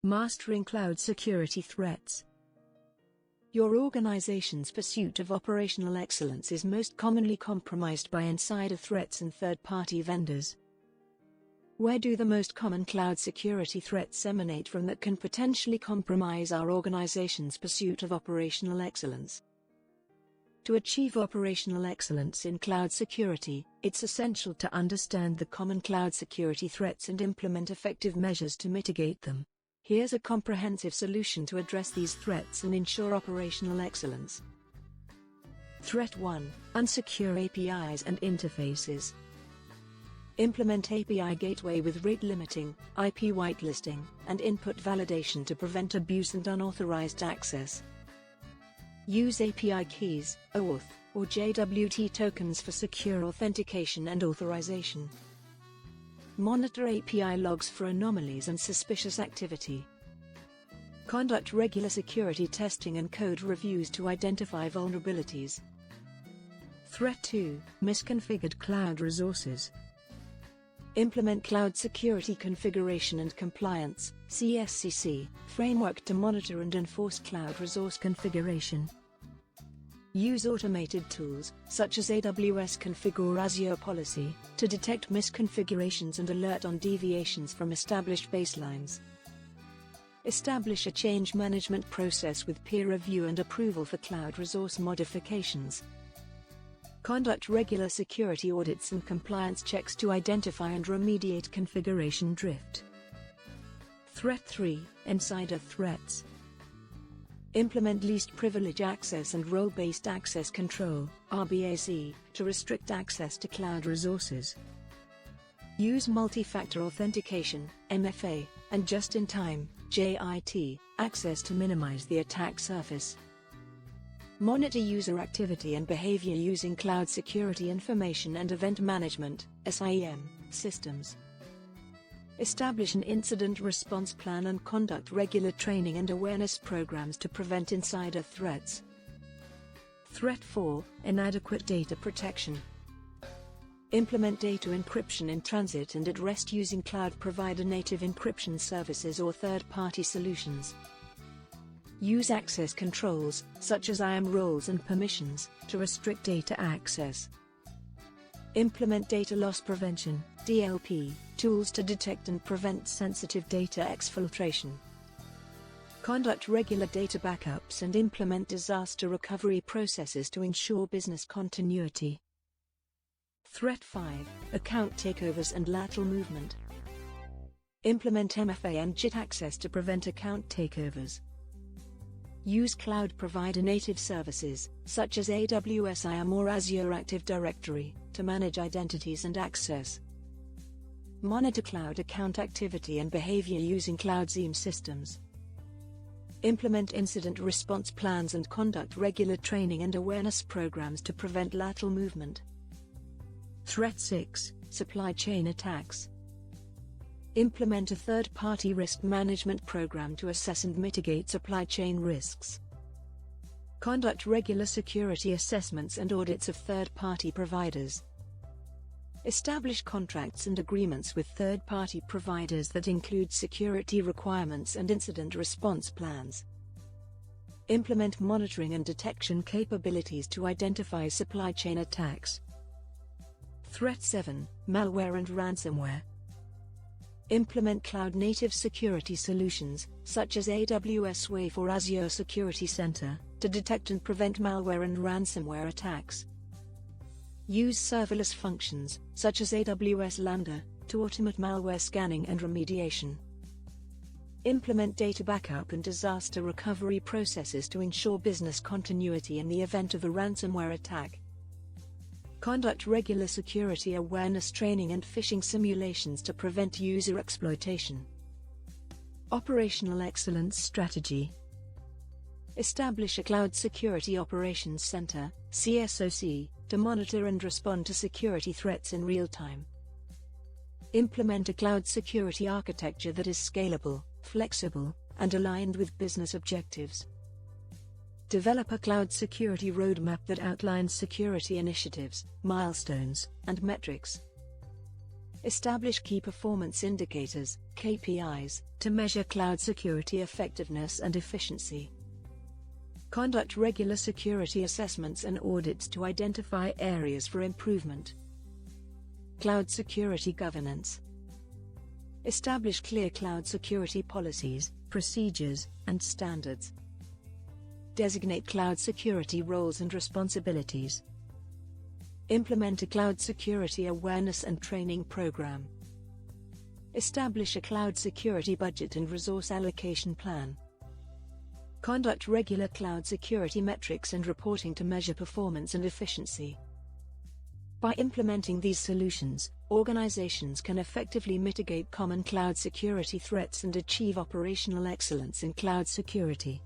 Mastering cloud security threats. Your organization's pursuit of operational excellence is most commonly compromised by insider threats and third-party vendors. Where do the most common cloud security threats emanate from that can potentially compromise our organization's pursuit of operational excellence? To achieve operational excellence in cloud security, it's essential to understand the common cloud security threats and implement effective measures to mitigate them. Here's a comprehensive solution to address these threats and ensure operational excellence. Threat 1: Unsecure APIs and interfaces. Implement API gateway with rate limiting, IP whitelisting, and input validation to prevent abuse and unauthorized access. Use API keys, OAuth, or JWT tokens for secure authentication and authorization. Monitor API logs for anomalies and suspicious activity. Conduct regular security testing and code reviews to identify vulnerabilities. Threat 2: Misconfigured cloud resources. Implement Cloud Security Configuration and Compliance (CSCC) framework to monitor and enforce cloud resource configuration. Use automated tools, such as AWS Config or Azure Policy, to detect misconfigurations and alert on deviations from established baselines. Establish a change management process with peer review and approval for cloud resource modifications. Conduct regular security audits and compliance checks to identify and remediate configuration drift. Threat 3: Insider threats. Implement least privilege access and role-based access control (RBAC) to restrict access to cloud resources. Use multi-factor authentication (MFA) and just-in-time (JIT) access to minimize the attack surface. Monitor user activity and behavior using Cloud Security Information and Event Management (SIEM) systems. Establish an incident response plan and conduct regular training and awareness programs to prevent insider threats. Threat 4: Inadequate data protection. Implement data encryption in transit and at rest using cloud provider native encryption services or third-party solutions. Use access controls, such as IAM roles and permissions, to restrict data access. Implement data loss prevention (DLP) tools to detect and prevent sensitive data exfiltration. Conduct regular data backups and implement disaster recovery processes to ensure business continuity. Threat 5: Account takeovers and lateral movement. Implement MFA and JIT access to prevent account takeovers. Use cloud provider native services, such as AWS IAM or Azure Active Directory, to manage identities and access. Monitor cloud account activity and behavior using Cloud SIEM systems. Implement incident response plans and conduct regular training and awareness programs to prevent lateral movement. Threat 6: Supply chain attacks. Implement a third-party risk management program to assess and mitigate supply chain risks. Conduct regular security assessments and audits of third-party providers. Establish contracts and agreements with third-party providers that include security requirements and incident response plans. Implement monitoring and detection capabilities to identify supply chain attacks. Threat 7: Malware and ransomware. Implement cloud-native security solutions, such as AWS WAF or Azure Security Center, to detect and prevent malware and ransomware attacks. Use serverless functions, such as AWS Lambda, to automate malware scanning and remediation. Implement data backup and disaster recovery processes to ensure business continuity in the event of a ransomware attack. Conduct regular security awareness training and phishing simulations to prevent user exploitation. Operational excellence strategy. Establish a Cloud Security Operations Center (CSOC) to monitor and respond to security threats in real time. Implement a cloud security architecture that is scalable, flexible, and aligned with business objectives. Develop a cloud security roadmap that outlines security initiatives, milestones, and metrics. Establish key performance indicators, KPIs, to measure cloud security effectiveness and efficiency. Conduct regular security assessments and audits to identify areas for improvement. Cloud security governance. Establish clear cloud security policies, procedures, and standards. Designate cloud security roles and responsibilities. Implement a cloud security awareness and training program. Establish a cloud security budget and resource allocation plan. Conduct regular cloud security metrics and reporting to measure performance and efficiency. By implementing these solutions, organizations can effectively mitigate common cloud security threats and achieve operational excellence in cloud security.